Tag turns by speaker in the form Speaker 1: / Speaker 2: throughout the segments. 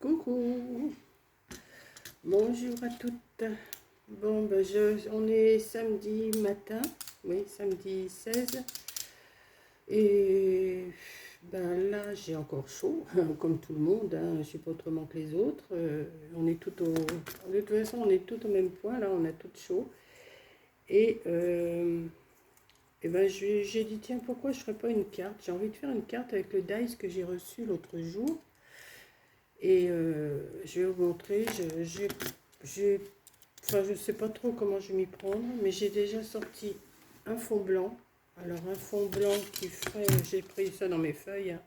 Speaker 1: Coucou, bonjour à toutes. Bon, ben on est samedi matin, oui, samedi 16. Et ben là, j'ai encore chaud, comme tout le monde, hein, je ne suis pas autrement que les autres. On est tout de toute façon, on est tout au même point, là, on a tout chaud. Et ben j'ai dit, tiens, pourquoi je ne ferais pas une carte? J'ai envie de faire une carte avec le dice que j'ai reçu l'autre jour. Et je vais vous montrer, enfin, je ne sais pas trop comment je vais m'y prendre, mais j'ai déjà sorti un fond blanc. Alors un fond blanc qui ferait, j'ai pris ça dans mes feuilles, hein,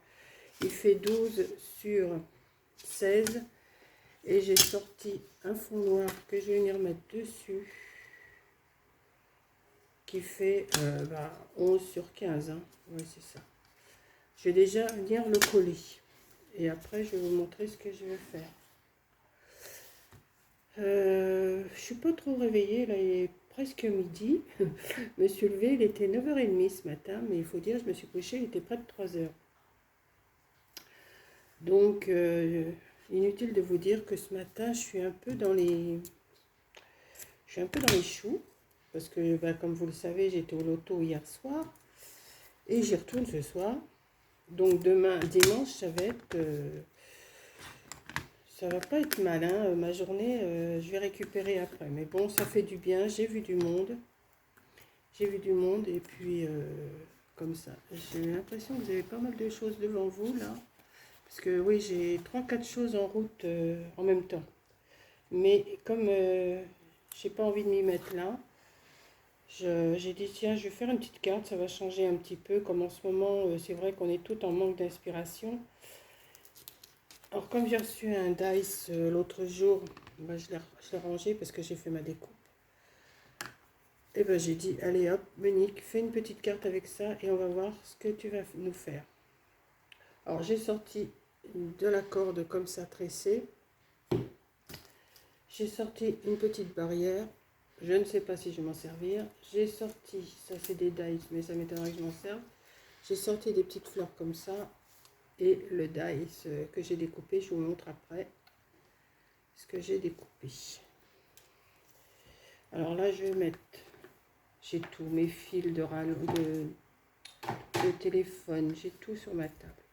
Speaker 1: il fait 12 sur 16. Et j'ai sorti un fond noir que je vais venir mettre dessus, qui fait 11 sur 15. Hein. Oui, c'est ça. Je vais déjà venir le coller. Et après, je vais vous montrer ce que je vais faire. Je suis pas trop réveillée, là il est presque midi. Je me suis levée, il était 9h30 ce matin, mais il faut dire, je me suis couchée, il était près de 3h. Donc, inutile de vous dire que ce matin, je suis un peu dans les choux, parce que, comme vous le savez, j'étais au loto hier soir, et j'y retourne ce soir. Donc demain, dimanche, ça va pas être mal, hein. Ma journée, je vais récupérer après. Mais bon, ça fait du bien, j'ai vu du monde. Et puis, comme ça. J'ai l'impression que vous avez pas mal de choses devant vous, là. Parce que oui, j'ai 3-4 choses en route en même temps. Mais comme j'ai pas envie de m'y mettre là, j'ai dit, tiens, je vais faire une petite carte, ça va changer un petit peu. Comme en ce moment, c'est vrai qu'on est tout en manque d'inspiration. Alors, comme j'ai reçu un dice l'autre jour, je l'ai rangé parce que j'ai fait ma découpe. Et ben j'ai dit, allez hop, Monique, fais une petite carte avec ça et on va voir ce que tu vas nous faire. Alors j'ai sorti de la corde comme ça tressée. J'ai sorti une petite barrière. Je ne sais pas si je vais m'en servir. J'ai sorti, ça c'est des dice, mais ça m'étonnerait que je m'en serve. J'ai sorti des petites fleurs comme ça. Et le dice que j'ai découpé, je vous montre après ce que j'ai découpé. Alors là, je vais mettre, j'ai tout, mes fils de téléphone, j'ai tout sur ma table.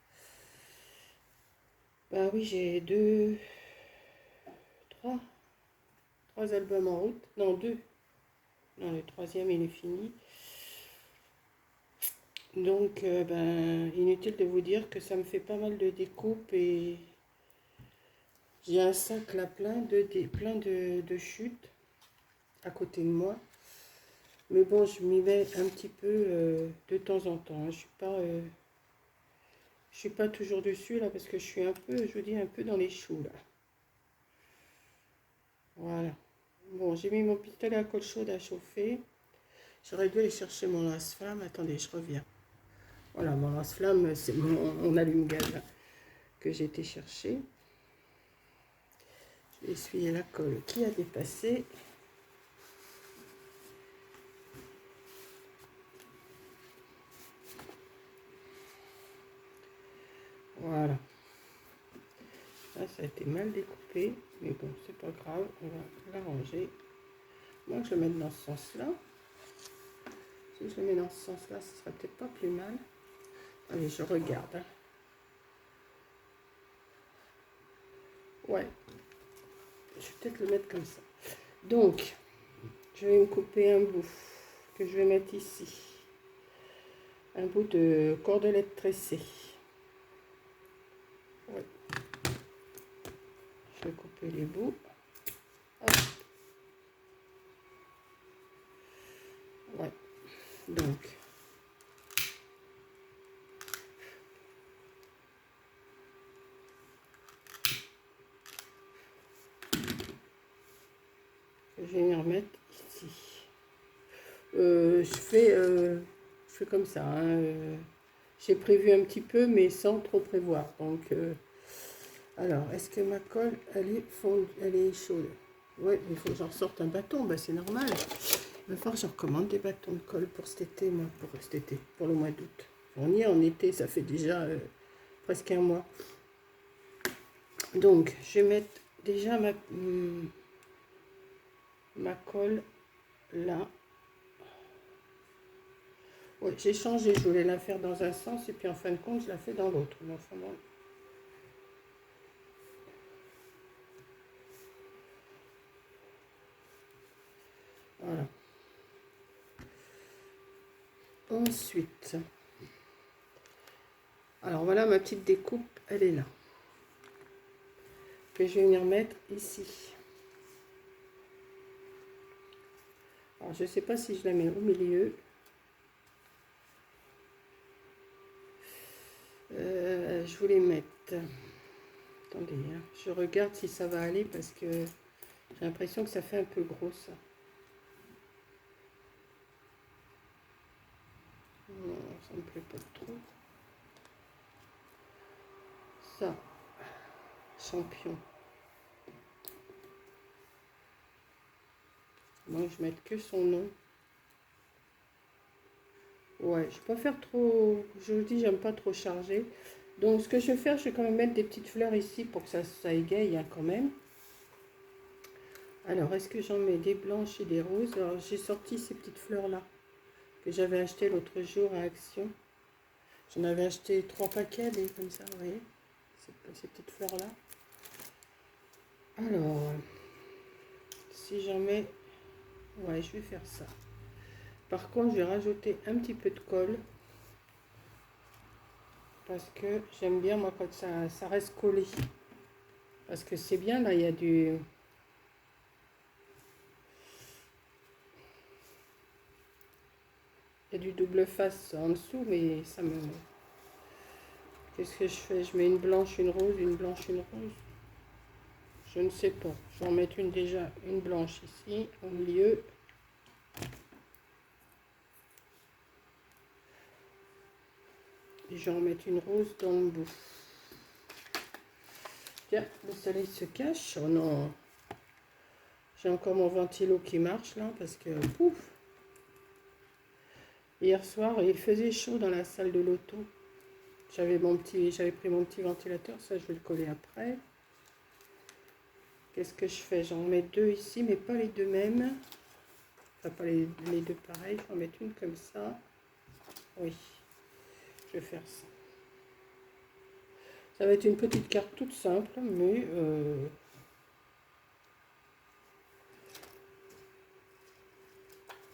Speaker 1: Bah oui, j'ai trois albums en route. Non, deux. Non, le troisième, il est fini. Donc, inutile de vous dire que ça me fait pas mal de découpes et j'ai un sac là plein de chutes à côté de moi. Mais bon, je m'y mets un petit peu de temps en temps. Hein. Je suis pas toujours dessus là parce que je suis un peu, je vous dis, un peu dans les choux là. Voilà. Bon, j'ai mis mon pistolet à colle chaude à chauffer. J'aurais dû aller chercher mon lance-flamme. Attendez, je reviens. Voilà, mon lance-flamme, c'est mon allume-gaz que j'ai été chercher. Je vais essuyer la colle qui a dépassé. Voilà. Là, ça a été mal découpé, mais bon, c'est pas grave, on va l'arranger. Moi, je vais le mettre dans ce sens-là. Si je le mets dans ce sens-là, ce sera peut-être pas plus mal. Allez, je regarde. Hein. Ouais, je vais peut-être le mettre comme ça. Donc, je vais me couper un bout que je vais mettre ici. Un bout de cordelette tressée. Ouais. Je vais couper les bouts. Hop. Ouais. Donc, je vais venir mettre ici. Je fais comme ça. Hein, j'ai prévu un petit peu, mais sans trop prévoir. Donc, alors, est-ce que ma colle, elle est chaude? Ouais, il faut que j'en sorte un bâton. C'est normal. Il va falloir que je recommande des bâtons de colle pour cet été, moi, pour le mois d'août. On y est en été, ça fait déjà presque un mois. Donc, je vais mettre déjà ma colle là. Ouais, j'ai changé, je voulais la faire dans un sens et puis en fin de compte, je la fais dans l'autre. Enfin, bon. Voilà. Ensuite, alors voilà ma petite découpe, elle est là. Que je vais venir mettre ici. Alors je ne sais pas si je la mets au milieu. Je voulais mettre... Attendez, hein, je regarde si ça va aller parce que j'ai l'impression que ça fait un peu gros ça. Non, ça me plaît pas trop. Ça, champion. Moi, je vais mettre que son nom. Ouais, je préfère trop... Je vous dis, j'aime pas trop charger. Donc, ce que je vais faire, je vais quand même mettre des petites fleurs ici pour que ça égaye hein, quand même. Alors, est-ce que j'en mets des blanches et des roses? Alors, j'ai sorti ces petites fleurs-là que j'avais acheté l'autre jour à Action. J'en avais acheté 3 paquets, des comme ça, vous voyez, ces petites fleurs-là. Alors, si j'en mets... Ouais, je vais faire ça. Par contre, je vais rajouter un petit peu de colle. Parce que j'aime bien, moi, quand ça reste collé. Parce que c'est bien, là, il y a du... Il y a du double face en dessous, mais ça me... Qu'est-ce que je fais? Je mets une blanche, une rose, une blanche, une rose. Je ne sais pas. Je vais en mettre une déjà, une blanche ici, au milieu. Et je vais en mettre une rose dans le bout. Tiens, le soleil se cache. Oh non. J'ai encore mon ventilo qui marche là, parce que, pouf. Hier soir, il faisait chaud dans la salle de l'auto. J'avais pris mon petit ventilateur, ça je vais le coller après. Qu'est-ce que je fais? J'en mets 2 ici, mais pas les deux mêmes. Enfin, pas les deux pareils. Je vais en mettre une comme ça. Oui, je vais faire ça. Ça va être une petite carte toute simple, mais...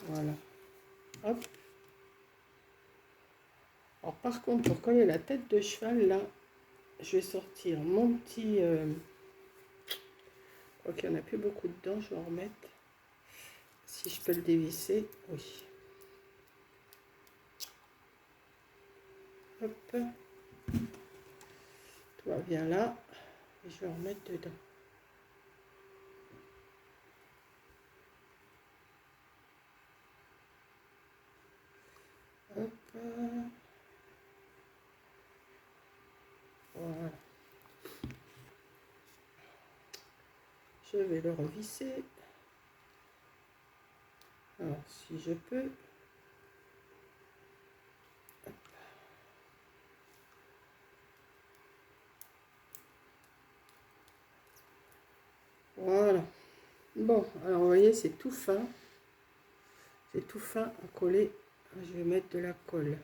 Speaker 1: voilà. Hop. Alors par contre, pour coller la tête de cheval, là, je vais sortir mon petit... ok, on n'a plus beaucoup dedans, je vais en remettre. Si je peux le dévisser, oui. Hop. Toi, viens là. Et je vais en remettre dedans. Hop. Voilà. Je vais le revisser. Alors, si je peux. Hop. Voilà. Bon, alors vous voyez, c'est tout fin. C'est tout fin à coller. Je vais mettre de la colle.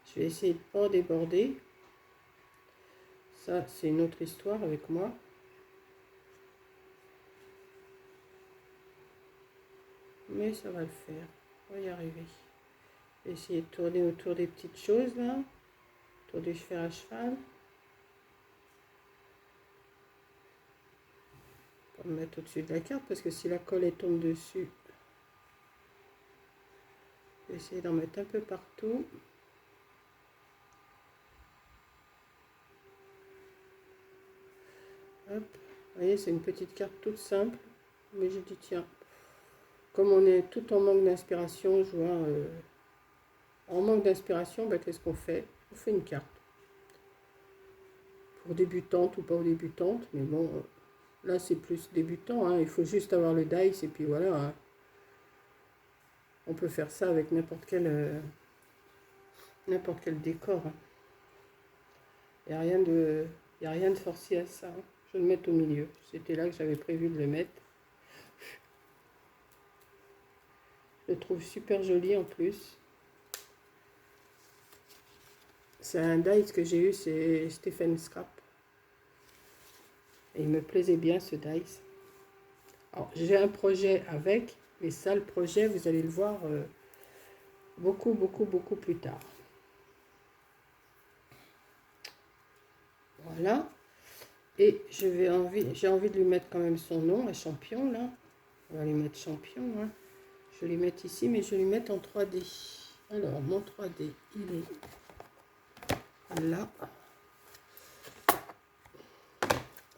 Speaker 1: Je vais essayer de ne pas déborder. Ça, c'est une autre histoire avec moi. Mais ça va le faire. On va y arriver. Je vais essayer de tourner autour des petites choses là. Autour du fer à cheval. On va me mettre au-dessus de la carte parce que si la colle elle tombe dessus, je vais essayer d'en mettre un peu partout. Hop. Vous voyez, c'est une petite carte toute simple. Mais j'ai dit, tiens, comme on est tout en manque d'inspiration, je vois, en manque d'inspiration, ben, qu'est-ce qu'on fait? On fait une carte. Pour débutante ou pas aux débutantes, mais bon, là c'est plus débutant, hein. Il faut juste avoir le dice et puis voilà. Hein. On peut faire ça avec n'importe quelle n'importe quel décor. Il n'y a rien de forcé à ça. Hein. Je vais le mettre au milieu. C'était là que j'avais prévu de le mettre. Je le trouve super joli en plus. C'est un dice que j'ai eu, c'est Stephen Scrap. Et il me plaisait bien ce dice. Alors, j'ai un projet avec, mais ça, le projet, vous allez le voir beaucoup plus tard. Voilà. Et j'ai envie de lui mettre quand même son nom, un champion, là. On va lui mettre champion, hein. Je vais les mettre ici, mais je vais les mettre en 3D. Alors, mon 3D, il est là.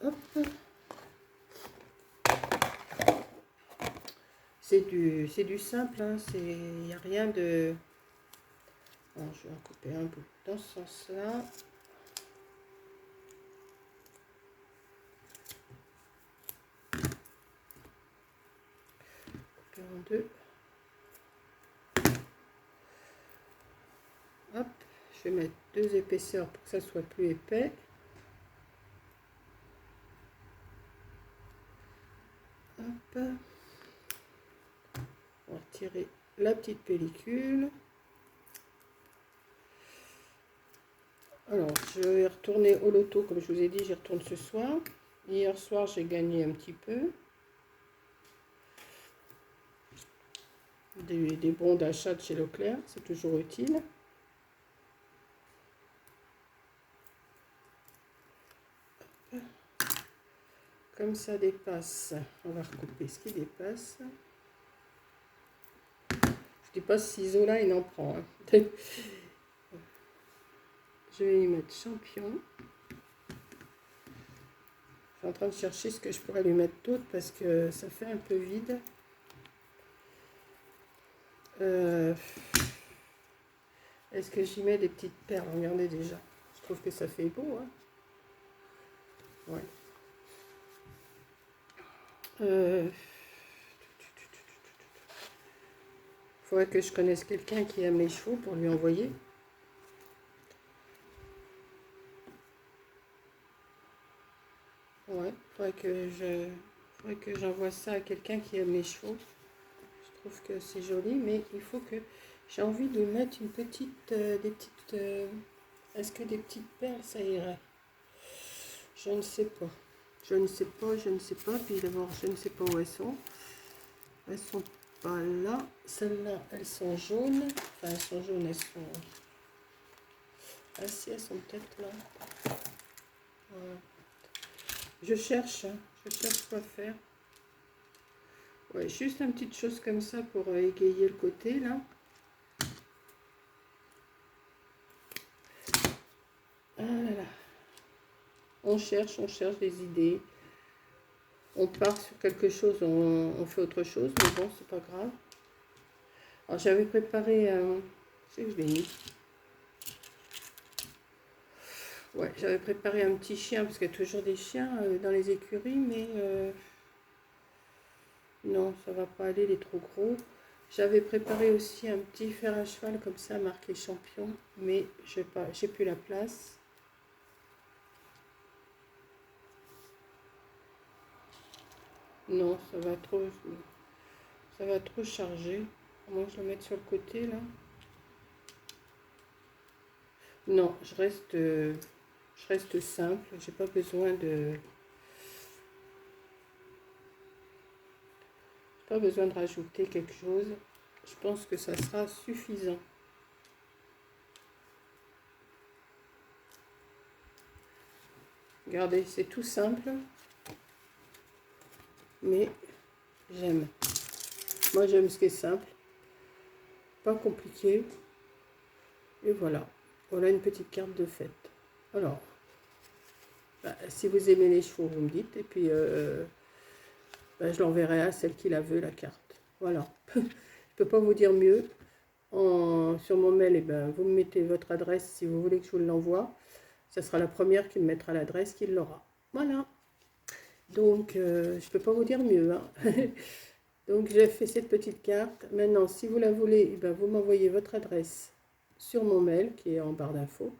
Speaker 1: Hop. C'est du simple, hein. Il n'y a rien de... Alors, je vais en couper un peu dans ce sens-là. Couper en deux. Hop. Je vais mettre 2 épaisseurs pour que ça soit plus épais. Hop. On va retirer la petite pellicule. Alors, je vais retourner au loto, comme je vous ai dit, j'y retourne ce soir. Hier soir, j'ai gagné un petit peu. Des bons d'achat de chez Leclerc, c'est toujours utile. Comme ça dépasse, on va recouper ce qui dépasse. Je dis pas ce ciseau là, il en prend. Hein. Je vais y mettre champion. Je suis en train de chercher ce que je pourrais lui mettre d'autre parce que ça fait un peu vide. Est-ce que j'y mets des petites perles? Regardez déjà. Je trouve que ça fait beau. Hein. Ouais. Faudrait que je connaisse quelqu'un qui aime les chevaux pour lui envoyer. Ouais, faudrait que j'envoie ça à quelqu'un qui aime les chevaux. Je trouve que c'est joli, mais il faut que... J'ai envie de mettre une petite... des petites... Est-ce que des petites perles, ça irait? Je ne sais pas. Je ne sais pas. Puis d'abord, je ne sais pas où elles sont. Elles sont pas là. Celles-là, elles sont jaunes. Enfin, elles sont jaunes, elles sont... Ah si, elles sont peut-être là. Voilà. Je cherche quoi faire. Ouais, juste une petite chose comme ça pour égayer le côté, là. Ah là là. On cherche des idées. On part sur quelque chose, on fait autre chose, mais bon, c'est pas grave. Alors, j'avais préparé... je sais que je l'ai mis. Ouais, j'avais préparé un petit chien, parce qu'il y a toujours des chiens dans les écuries, mais... non, ça va pas aller, il est trop gros. J'avais préparé aussi un petit fer à cheval, comme ça, marqué champion, mais j'ai plus la place. Non, ça va trop charger. Moi, je vais le mettre sur le côté, là. Non, je reste simple. J'ai pas besoin de... Pas besoin de rajouter quelque chose. Je pense que ça sera suffisant. Regardez, c'est tout simple. Mais j'aime. Moi, j'aime ce qui est simple. Pas compliqué. Et voilà. Voilà une petite carte de fête. Alors, bah, si vous aimez les chevaux, vous me dites. Et puis, bah, je l'enverrai à celle qui la veut, la carte. Voilà. Je ne peux pas vous dire mieux. Sur mon mail, eh ben, vous me mettez votre adresse si vous voulez que je vous l'envoie. Ça sera la première qui me mettra l'adresse qui l'aura. Voilà. Donc, je ne peux pas vous dire mieux. Hein. Donc, j'ai fait cette petite carte. Maintenant, si vous la voulez, eh ben, vous m'envoyez votre adresse sur mon mail qui est en barre d'infos.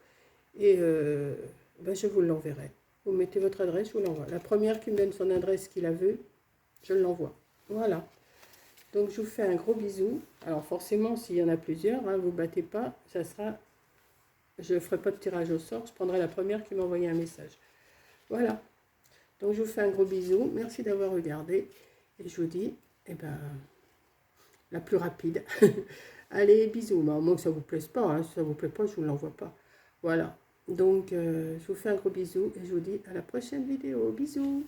Speaker 1: Et ben, je vous l'enverrai. Vous mettez votre adresse, je vous l'envoie. La première qui me donne son adresse qui la veut, je l'envoie. Voilà. Donc, je vous fais un gros bisou. Alors, forcément, s'il y en a plusieurs, hein, vous ne battez pas. Ça sera... Je ne ferai pas de tirage au sort. Je prendrai la première qui m'a envoyé un message. Voilà. Donc, je vous fais un gros bisou. Merci d'avoir regardé. Et je vous dis, eh ben, la plus rapide. Allez, bisous. Mais à moins que ça ne vous plaise pas. Hein. Si ça ne vous plaît pas, je ne vous l'envoie pas. Voilà. Donc, je vous fais un gros bisou. Et je vous dis à la prochaine vidéo. Bisous.